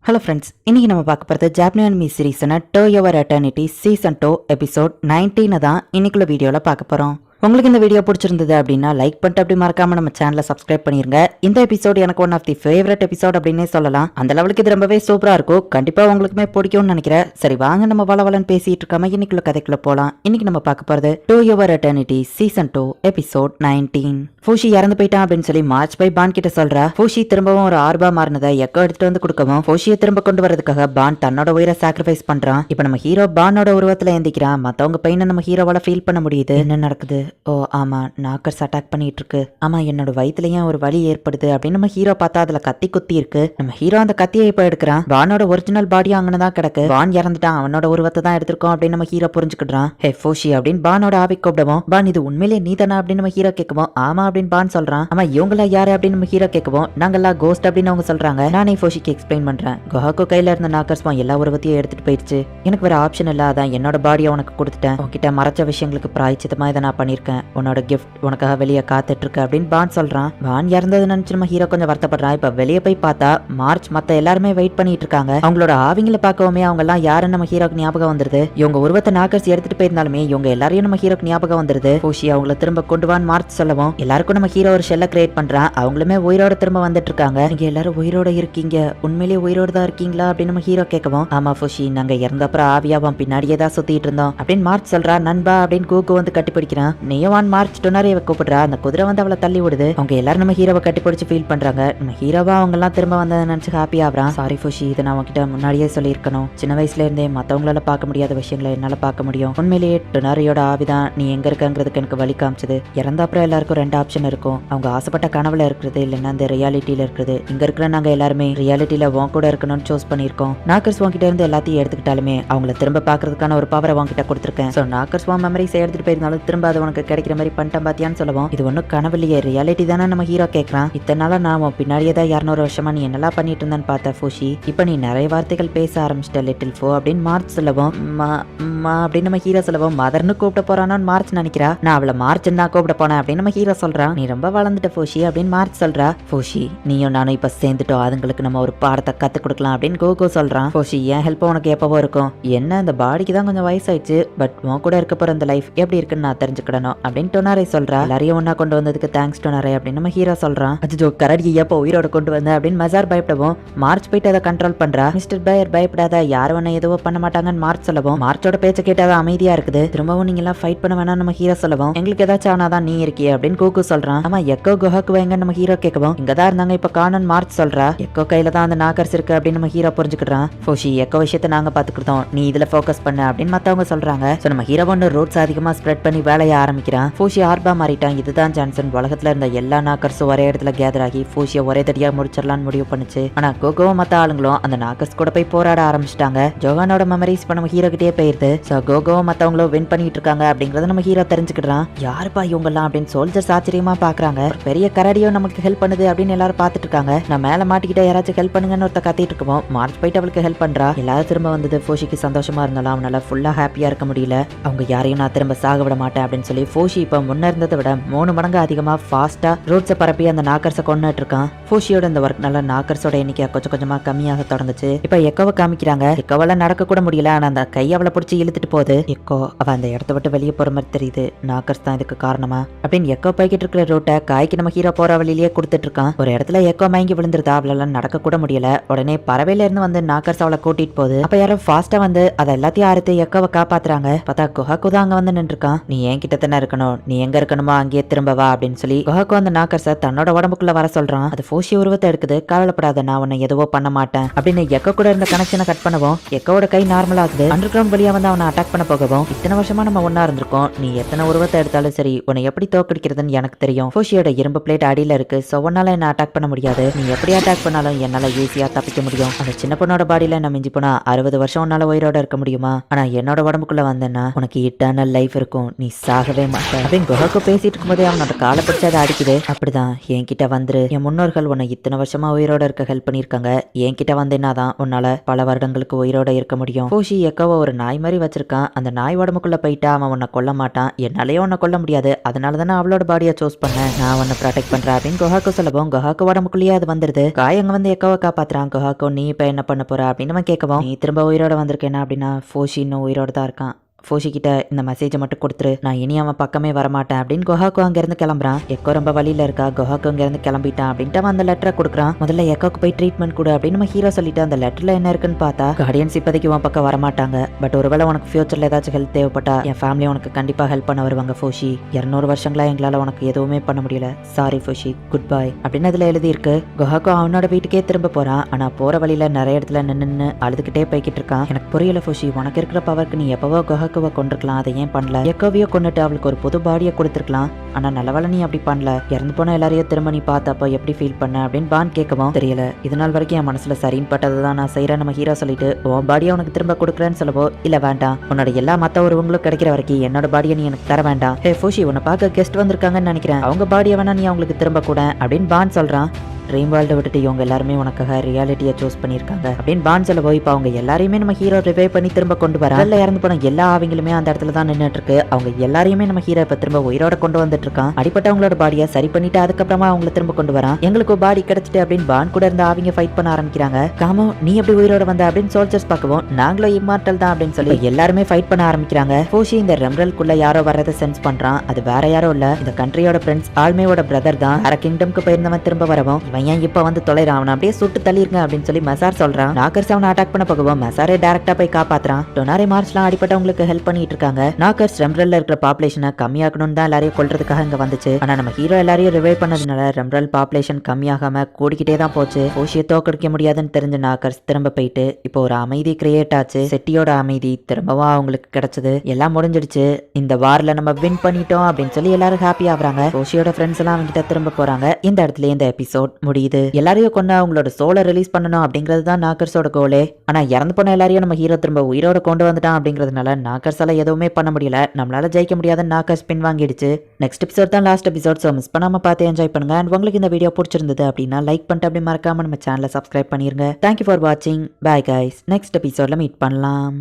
Hello friends, இன்னைக்கு நம்ம பார்க்க போகிறது ஜாப்பனீஸ் அனிமி சீரீஸான To Your Eternity season 2 episode 19 தான் இன்னைக்குள்ள வீடியோவில் பார்க்க போகிறோம். உங்களுக்கு இந்த வீடியோ பிடிச்சிருந்தது அப்படின்னா லைக் பண்ணிட்டு அப்படி மறக்காம நம்ம சேனலை சப்ஸ்கிரைப் பண்ணிருங்க. இந்த எபிசோட் எனக்கு one of the favourite episode அப்படின்னே சொல்லலாம். அந்த லெவலுக்கு இது ரொம்பவே சூப்பரா இருக்கும். கண்டிப்பா உங்களுக்குமே பிடிக்கும்னு நினைக்கிறேன். சரி வாங்க நம்ம வளவலன்னு பேசிட்டு இருக்காம இன்னைக்குள்ள கதைக்குள்ள போலாம். இன்னைக்கு நம்ம பார்க்க போறது to Your Eternity season 2 episode 19. ஃபூஷி இறந்து போயிட்டான் அப்படின்னு சொல்லி மார்ச் பை பான் கிட்ட சொல்றா. ஃபூஷி திரும்பவும் ஒரு ஆர்பா மாறினதை எக்கோ எடுத்துட்டு வந்து கொடுக்கவும் ஃபூஷியை திரும்ப கொண்டு வரதுக்காக பான் தன்னோட உயிரை சாக்ரிஃபைஸ் பண்றான். இப்ப நம்ம ஹீரோ பானோட உருவத்துல எந்திக்கிறான். மத்தவங்க பையனை நம்ம ஹீரோவால ஃபீல் பண்ண முடியுது. என்ன நடக்குது? ஓ ஆமா, நாக்கர்ஸ் அட்டாக் பண்ணிட்டு இருக்கு. ஆமா, என்னோட வயிற்றுலயும் ஒரு வலி ஏற்படுது அப்படின்னு நம்ம ஹீரோ பார்த்தா அதுல கத்தி குத்தி இருக்கு. நம்ம ஹீரோ அந்த கத்தியை இப்ப எடுக்கிறான். பானோட ஒரிஜினல் பாடி அங்கனதான் கிடக்கு. பான் இறந்துட்டான், அவனோட உருவத்தை தான் எடுத்திருக்கோம் அப்படின்னு நம்ம ஹீரோ புரிஞ்சுக்கிட்டான். ஹே ஃபூஷி அப்படின்னு பானோட ஆவி கூப்பிடுவோம். பான் இது உண்மையிலே நீ தானா அப்படின்னு நம்ம ஹீரோ கேட்கவும் ஆமா அப்படின்னு பான் சொல்றான். ஆமா இவங்களா யாரு அப்படின்னு நம்ம ஹீரோ கேட்கவும் நாங்கெல்லாம் கோஸ்ட் அப்படின்னு அவங்க சொல்றாங்க. நானே ஃபூஷிக்கு எக்ஸ்பிளைன் பண்றேன். குஹாக்கோ கையில இருந்த நாக்கர்ஸ் எல்லா உருவத்தையும் எடுத்துட்டு போயிடுச்சு. எனக்கு வேற ஆப்ஷன் இல்ல, அதான் என்னோட பாடியை உனக்கு கொடுத்துட்டேன். உன்கிட்ட மறைச்ச விஷயங்களுக்கு பிராய்ச்சித்தமா இதை நான் பண்ணிருக்கேன். உன்னோட கிஃப்ட் உனக்காக வெளியே காத்துட்டு இருக்கு அப்படின்னு பான் சொல்றான். பான் இறந்தது நினைச்சு நம்ம ஹீரோ கொஞ்சம் வருத்தப்படுறான். இப்ப வெளியே போய் பார்த்தா மார்ச் மத்த எல்லாருமே வெயிட் பண்ணிட்டு இருக்காங்க. அவங்களோட ஆவிங்களை பார்க்கவுமே அவங்க எல்லாம் யாருன்னு நம்ம ஹீரோக்கு ஞாபகம் வந்துருது. இவங்க உருவத்தை நாக்கர்ஸ் எடுத்துட்டு போயிருந்தாலுமே இவங்க எல்லாரையும் நம்ம ஹீரோக்கு ஞாபகம் வந்துருது. ஃபூஷி அவங்கள திரும்ப கொண்டு வான்னு மார்ச் சொல்லவும் எல்லாருக்கும் நம்ம ஹீரோ ஒரு ஷெல்ல கிரியேட் பண்றான். அவங்களுமே உயிரோட திரும்ப வந்துட்டு இருக்காங்க. நீங்க எல்லாரும் உயிரோட இருக்கீங்க, உண்மையிலேயே உயிரோட தான் இருக்கீங்களா அப்படின்னு நம்ம ஹீரோ கேட்கவும் ஆமா ஃபூஷி, நாங்க இறந்த அப்புறம் ஆவியாவும் பின்னாடியே தான் சுத்திட்டு இருந்தோம் அப்படின்னு மார்ச் சொல்றா. நண்பா அப்படின்னு கூக்கு வந்து கட்டி பிடிக்கிறான். நியோவான் மார்ச் டொனாரியை கூப்பிடுறா. அந்த குதிரை வந்து அவளை தள்ளி விடுது. அவங்க எல்லாரும் நம்ம ஹீரோவை கட்டி பிடிச்சு ஃபீல் பண்றாங்க. நம்ம ஹீரோவா அவங்க எல்லாம் திரும்ப வந்ததை நினைச்சு ஹாப்பி ஆகுறான். சாரி ஃபூஷி, இதை நான் உங்ககிட்ட முன்னாடியே சொல்லியிருக்கணும். சின்ன வயசுல இருந்தே மத்தவங்களால பார்க்க முடியாத விஷயங்களை என்னால பார்க்க முடியும். உண்மையிலேயே டொனாரியோட ஆவிதான் நீ எங்க இருக்கங்கிறதுக்கு எனக்கு வழி காமிச்சது. இறந்த அப்புறம் எல்லாருக்கும் ரெண்டு ஆப்ஷன் இருக்கும். அவங்க ஆசைப்பட்ட கனவுல இருக்கிறது இல்லைன்னா அந்த ரியாலிட்டியில இருக்குது. இங்க இருக்கிற நாங்க எல்லாருமே ரியாலிட்டியில உன் கூட இருக்கணும்னு சூஸ் பண்ணிருக்கோம். நாக்கர்ஸ் உன்கிட்ட இருந்து எல்லாத்தையும் எடுத்துக்கிட்டாலுமே அவங்கள திரும்ப பாக்குறதுக்கான ஒரு பவரை உன்கிட்ட கொடுத்துருக்கேன். சோ நாக்கர்ஸ் உன் மெமரிஸ் எடுத்துட்டு போயிருந்தாலும் திரும்ப அது உனக்கு கிடைக்கிற மாதிரி பண்ணிட்டேன் பாத்தியான்னு சொல்லுவோம். இது ஒன்னும் கனவுலையே ரியாலிட்டி தானே நம்ம ஹீரோ கேட்கறான். இத்தனை நாளா நான் பின்னாடியே தான் 200 வருஷமா நீ என்னெல்லாம் பண்ணிட்டு இருந்தான்னு பார்த்த ஃபூஷி. இப்ப நீ நிறைய வார்த்தைகள் பேச ஆரம்பிச்சிட்ட லிட்டில் ஃபோ அப்படின்னு மார்ச் சொல்லவும் அப்படின்னு நம்ம ஹீரோ சொல்லவும் மதர்னு கூப்பிட போறானு மார்ச் நினைக்கிறா. நான் அவளை மார்ச் தான் கூப்பிட போனேன் அப்படின்னு நம்ம ஹீரோ சொல்றான். நீ ரொம்ப வளர்ந்துட்ட ஃபூஷி அப்படின்னு மார்ச் சொல்றா. ஃபூஷி நீயும் நானும் இப்ப சேர்ந்துட்டோம், அதுங்களுக்கு நம்ம ஒரு பாடத்தை கத்து கொடுக்கலாம் அப்படின்னு கோகோ சொல்றான். ஃபூஷி என் ஹெல்ப் உனக்கு எப்பவோ இருக்கும். என்ன இந்த பாடிக்கு தான் கொஞ்சம் வயசாயிடுச்சு, பட் உன் கூட இருக்க போற இந்த லைஃப் எப்படி இருக்குன்னு நான் தெரிஞ்சுக்கிடணும் அப்படின்னு டொனாரே சொல்றா. எல்லாரையும் ஒன்னா கொண்டு வந்ததுக்கு தேங்க்ஸ் டொனாரே அப்படின்னு நம்ம ஹீரோ சொல்றான். அஜோ கரடி எப்போ உயிரோட கொண்டு வந்த அப்படின்னு மசார் பயப்படவும் மார்ச் போயிட்டு அதை கண்ட்ரோல் பண்றா. மிஸ்டர் பயர் பயப்படாத, யாரும் ஒன்னும் எதுவோ பண்ண மாட்டாங்கன்னு மார்ச் சொல்லவும் மார்ச்சோட பேச்ச கேட்டாத அமைதியா இருக்குது. திரும்பவும் நீங்க எல்லாம் ஃபைட் பண்ண வேணாம் நம்ம ஹீரோ சொல்லவும் எங்களுக்கு ஏதாச்சும் ஆனாதான் நீ இருக்கிய அப்படின்னு கூக்கு சொல்றான். ஆமா எக்கோ குஹாக்கு வைங்க நம்ம ஹீரோ கேட்கவும் இங்கதான் இருந்தாங்க இப்ப காணன் மார்ச் சொல்றா. எக்கோ கையில தான் அந்த நாக்கர்ஸ் இருக்கு அப்படின்னு நம்ம ஹீரோ புரிஞ்சுக்கிறான். ஃபூஷி எக்கோ விஷயத்தை நாங்க பாத்துக்கிட்டோம், நீ இதுல போக்கஸ் பண்ண அப்படின்னு மத்தவங்க சொல்றாங்க. சோ நம்ம ஹீரோ ஒன்று ரூட்ஸ் அதிகமா ஸ்ப்ரெட் பண்ணி வேலையை ஆரம்பிக்கிறான். ஃபூஷி ஆர்பா மாறிட்டான். இதுதான் ஜான்சன். உலகத்துல இருந்த எல்லா நாக்கர்ஸும் ஒரே இடத்துல கேதர் ஆகி ஃபூஷியை ஒரே தடியா முடிச்சிடலான்னு முடிவு பண்ணுச்சு. ஆனா கோகோவும் மத்த ஆளுங்களும் அந்த நாக்கர்ஸ் கூட போய் போராட ஆரம்பிச்சிட்டாங்க. ஜோகானோட மெமரிஸ் இப்ப நம்ம ஹீரோ கிட்டே போயிருது. சோ கோகோவும் மத்தவங்களும் வின் பண்ணிட்டு இருக்காங்க அப்படிங்கறத நம்ம ஹீரோ தெரிஞ்சுக்கிட்டான். யாருப்பா இவங்கெல்லாம் அப்படின்னு சோல்ஜர்ஸ் ஆச்சரியமா பாக்குறாங்க. பெரிய கரடியோ நமக்கு ஹெல்ப் பண்ணுது அப்படின்னு எல்லாரும் பாத்துட்டு இருக்காங்க. நான் மேல மாட்டிக்கிட்ட யாராச்சும் ஹெல்ப் பண்ணுங்கன்னு ஒருத்த கத்திட்டு இருக்கோம். மார்ச் போயிட்டு அவளுக்கு ஹெல்ப் பண்றா. எல்லாரும் திரும்ப வந்தது ஃபூஷிக்கு சந்தோஷமா இருந்தாலும் அவனால ஃபுல்லா ஹாப்பியா இருக்க முடியல. அவங்க யாரையும் நான் திரும்ப சாக விட மாட்டேன் அப்படின்னு சொல்லி ஃபூஷி இப்ப முன்ன இருந்ததை விட 3 மடங்கு அதிகமா ஃபாஸ்டா ரூட்ஸை பரப்பி அந்த நாக்கர்ஸை கொண்டுட்டு இருக்கான். ஃபூஷியோட இந்த ஒர்க் நல்ல நாக்கர்ஸோட எண்ணிக்கை கொஞ்சம் கொஞ்சமா கம்மியாக தொடங்குச்சு. இப்ப எக்கோவை காமிக்கிறாங்க. எக்கோவால நடக்க கூட முடியல, ஆனா அந்த கை அவளை பிடிச்சி இழுத்துட்டு போகுது. எக்கோ அவ அந்த இடத்த விட்டு வெளியே போற மாதிரி தெரியுது. நாக்கர்ஸ் தான் இதுக்கு காரணமா அப்படின்னு எக்கோ போய்கிட்டு இருக்கிற ரூட்டை காய்க்கு நம்ம ஹீரோ போற வழியிலேயே கொடுத்துட்டு இருக்கான். ஒரு இடத்துல எக்கோ மயங்கி விழுந்துருதா. அவளால நடக்க கூட முடியல. உடனே பறவையில இருந்து வந்து நாக்கர்ஸ் அவளை கூட்டிட்டு போகுது. அப்ப யாரும் ஃபாஸ்டா வந்து அதை எல்லாத்தையும் அறுத்து எக்கோவை காப்பாத்துறாங்க. பார்த்தா குஹாக்கு தான் அங்க வந்து நின்றுருக்கான். நீ ஏன் கிட்ட தானே இருக்கணும், நீ எங்க இருக்கணுமோ அங்கேயே திரும்ப வா அப்படின்னு சொல்லி குஹாக்கு அந்த நாக்கர்ஸை தன்னோட உடம்புக்குள்ள வர சொல்றான். அது ஃபூஷி உருவத்தை எடுக்குது. கவலைப்படாத, நான் உன்னை எதுவோ பண்ண மாட்டேன் அப்படின்னு எக்கோ கூட இருந்த கனெக்ஷனை கட் பண்ணவும் எக்கோட கை நார்மல் ஆகுது. அண்டர் கிரவுண்ட் வழியா வந்து அவனை அட்டாக் பண்ண போகவும் இத்தனை வருஷமா நம்ம ஒன்னா இருந்திருக்கோம், நீ எத்தனை உருவத்தை எடுத்தாலும் சரி உன்னை எப்படி தோக்கடிக்கிறதுன்னு எனக்கு தெரியும். ஃபூஷியோட இரும்பு பிளேட் அடியில இருக்கு. சோ உன்னால என்ன அட்டாக் பண்ண முடியாது. நீ எப்படி அட்டாக் பண்ணாலும் என்னால ஈஸியா தப்பிக்க முடியும். அந்த சின்ன பொண்ணோட பாடியில நம்ம மிஞ்சி போனா 60 வருஷம் உன்னால உயிரோட இருக்க முடியுமா? ஆனா என்னோட உடம்புக்குள்ள வந்தேன்னா உனக்கு இட்டர்னல் லைஃப் இருக்கும், நீ சாகவே விடவே மாட்டேன் அப்படின்னு குஹாக்கு பேசிட்டு இருக்கும்போதே அவனோட காலை பிடிச்சி அதை அடிக்குது. அப்படிதான் என்கிட்ட வந்துரு, என் முன்னோர்கள் உன்னை இத்தனை வருஷமா உயிரோட இருக்க ஹெல்ப் பண்ணிருக்காங்க, என்கிட்ட வந்தேன்னாதான் உன்னால பல வருடங்களுக்கு உயிரோட இருக்க முடியும். ஃபோஷி எக்கோவை ஒரு நாய் மாதிரி வச்சிருக்கான், அந்த நாய் உடம்புக்குள்ள போயிட்டா அவன் உன்னை கொல்ல மாட்டான், என்னாலேயே உன்னை கொல்ல முடியாது, அதனால தானே அவளோட பாடியை சூஸ் பண்ணேன், நான் உன்னை ப்ரொடெக்ட் பண்றேன் அப்படின்னு குஹாக்கு சொல்லவும் குஹாக்கு உடம்புக்குள்ளேயே அது வந்துருது. காயங்க வந்து எக்கோவை காப்பாத்துறான். குஹாக்கு நீ இப்ப என்ன பண்ண போற அப்படின்னு அவன் கேட்கவும், நீ திரும்ப உயிரோட வந்திருக்கேன்னா அப்படின்னா ஃபோஷி இன்னும் உயிரோட தான் இருக்கான், ஃபோஷி கிட்ட இந்த மெசேஜை மட்டும் கொடுத்துரு, நான் இனி அவன் பக்கமே வரமாட்டேன் அப்படின்னு குஹாக்கு அங்கேருந்து கிளம்புறான். எக்கோ ரொம்ப வழியில இருக்கா, குஹாக்கு அங்கேருந்து கிளம்பிட்டான் அப்படின்ட்டு அவன் அந்த லெட்டரை கொடுக்குறான். முதல்ல எக்கோக்கு போய் ட்ரீட்மெண்ட் கொடு அப்படின்னு நம்ம ஹீரோ சொல்லிட்டு அந்த லெட்டர்ல என்ன இருக்குன்னு பார்த்தா, கார்டியன்ஸ் இப்போதைக்கு உன் பக்கம் வரமாட்டாங்க, பட் ஒருவேளை உனக்கு ஃபியூச்சர்ல ஏதாச்சும் ஹெல்ப் தேவைப்பட்டா என் ஃபேமிலி உனக்கு கண்டிப்பா ஹெல்ப் பண்ண வருவாங்க ஃபோஷி, 200 வருஷங்களா எங்களால் உனக்கு எதுவுமே பண்ண முடியல, சாரி ஃபோஷி, குட் பை அப்படின்னு அதுல எழுதி இருக்கு. குஹாக்கு அவனோட வீட்டுக்கே திரும்ப போறான். ஆனா போற வழியில நிறைய இடத்துல நின்று அழுதுகிட்டே போய்கிட்டு இருக்கான். எனக்கு புரியல ஃபோஷி, உனக்கு இருக்கிற பவருக்கு நீ எப்பவோ குஹாக்குவை கொண்டிருக்கலாம், அதை ஏன் பண்ணல, எக்கோவையோ கொண்டுட்டு அவளுக்கு ஒரு புது பாடியை கொடுத்துருக்கலாம், ஆனா நல்லவேளை நீ அப்படி பண்ணல, இறந்து போன எல்லாரையும் திரும்ப நீ பார்த்தப்ப எப்படி ஃபீல் பண்ண அப்படின்னு பான் கேட்கவும், தெரியல, இது நாள் வரைக்கும் என் மனசுல சரின்னு பட்டது தான் நான் செய்யறேன் நம்ம ஹீரோ சொல்லிட்டு, உன் பாடியை உனக்கு திரும்ப கொடுக்குறேன்னு சொல்லவோ, இல்ல வேண்டாம், உன்னோட எல்லா மத்த உருவங்களும் கிடைக்கிற வரைக்கும் என்னோட பாடியை நீ எனக்கு தர வேண்டாம், ஹே ஃபோஷி உன்னை பார்க்க கெஸ்ட் வந்திருக்காங்கன்னு நினைக்கிறேன், அவங்க பாடியை வேணா நீ அவங்களுக்கு திரும்ப கூட அப்படின்னு பான் சொல்றான். ட்ரீம் வேர்ல்டை விட்டுட்டு இவங்க எல்லாருமே உனக்காக ரியாலிட்டியை சூஸ் பண்ணியிருக்காங்க அப்படின்னு பான் சொல்ல போய் இப்போ அவங்க எல்லாரையுமே நம்ம ஹீரோ ரிவைவ் பண்ணி திரும்ப கொண்டு வர, அதில் இறந்து போன எல்லா ஆவிங்களுமே அந்த இடத்துல தான் நின்றுட்டு இருக்கு. அவங்க எல்லாரையுமே நம்ம ஹீரோ இப்போ திரும்ப உயிரோட கொண்டு வந்துட்டு இருக்கான். அடிப்பட்டவங்களோட பாடியை சரி பண்ணிட்டு அதுக்கப்புறமா அவங்கள திரும்ப கொண்டு வரான். எங்களுக்கு பாடி கிடைச்சிட்டு அப்படின்னு பான் கூட இருந்த ஆவிங்க ஃபைட் பண்ண ஆரம்பிக்கிறாங்க. காமோ நீ எப்படி உயிரோட வந்த அப்படின்னு சோல்ஜர்ஸ் பார்க்கவும், நாங்களும் இம்மார்டல் தான் அப்படின்னு சொல்லி எல்லாருமே ஃபைட் பண்ண ஆரம்பிக்கிறாங்க. ஃபோஷி இந்த ரெம்ரல்குள்ள யாரோ வர்றதை சென்ஸ் பண்றான். அது வேற யாரோ இல்ல, இந்த கண்ட்ரியோட பிரின்ஸ் ஆல்மேவோட பிரதர் தான். வேற கிங்டம்க்கு போயிருந்தவன் திரும்ப வரவும், இவன் ஏன் இப்ப வந்து தொலைறான், அவனை அப்படியே சுட்டு தள்ளிருங்க அப்படின்னு சொல்லி மெசார் சொல்றான். நாக்கர்ஸ் அவனை அட்டாக் பண்ண போகவும் மெசாரே டைரக்டா போய் காப்பாத்துறான். டொனாரி மார்ச்லாம் அடிப்பட்டவங்களுக்கு ஹெல்ப் பண்ணிட்டு இருக்காங்க. நாக்கர்ஸ் ரெம்ரல்ல இருக்கிற பாப்புலேஷனை கம்மியாக்கணும்னு தான் எல்லாரையும் கொல்றதுக்காக இங்க வந்துச்சு. ஆனா நம்ம ஹீரோ எல்லாரையும் ரிவைவ் பண்ணதுனால ரெம்ரல் பாப்புலேஷன் கம்மியாகாம கூடிக்கிட்டே தான் போச்சு. ஃபோஷியை தோக்கடிக்க முடியாதுன்னு தெரிஞ்ச நாக்கர்ஸ் திரும்ப போயிட்டு இப்போ ஒரு அமைதி கிரியேட் ஆச்சு. செட்டியோட அமைதி திரும்பவும் அவங்களுக்கு கிடைச்சது. எல்லாம் முடிஞ்சிடுச்சு, இந்த வார்ல நம்ம வின் பண்ணிட்டோம் அப்படின்னு சொல்லி எல்லாரும் ஹாப்பி ஆகுறாங்க. ஃபோஷியோட ஃப்ரெண்ட்ஸ் எல்லாம் அவங்க கிட்ட திரும்ப போறாங்க. இந்த இடத்துல இந்த எபிசோட் முடியுது. எல்லாரையும் கொண்டு அவங்களோட சோலை ரிலீஸ் பண்ணணும் அப்படிங்கிறது தான் நாக்கர்ஸோட கோலே. ஆனா இறந்து போன எல்லாரையும் நம்ம ஹீரோ திரும்ப உயிரோட கொண்டு வந்துட்டான் அப்படிங்கிறதுனால நாக்கர்ஸால எதுவுமே பண்ண முடியல. நம்மளால ஜெயிக்க முடியாத நாக்கர்ஸ் பின் வாங்கிடுச்சு. நெக்ஸ்ட் எபிசோட் தான் லாஸ்ட் எபிசோட். ஸோ மிஸ் பண்ணாம பார்த்து என்ஜாய் பண்ணுங்க. அண்ட் உங்களுக்கு இந்த வீடியோ பிடிச்சிருந்தது அப்படின்னா லைக் பண்ணிட்டு அப்படி மறக்காம நம்ம சேனலை சப்ஸ்கிரைப் பண்ணிருங்க. தேங்க்யூ ஃபார் வாட்சிங். Bye guys. நெக்ஸ்ட் எபிசோட்ல மீட் பண்ணலாம்.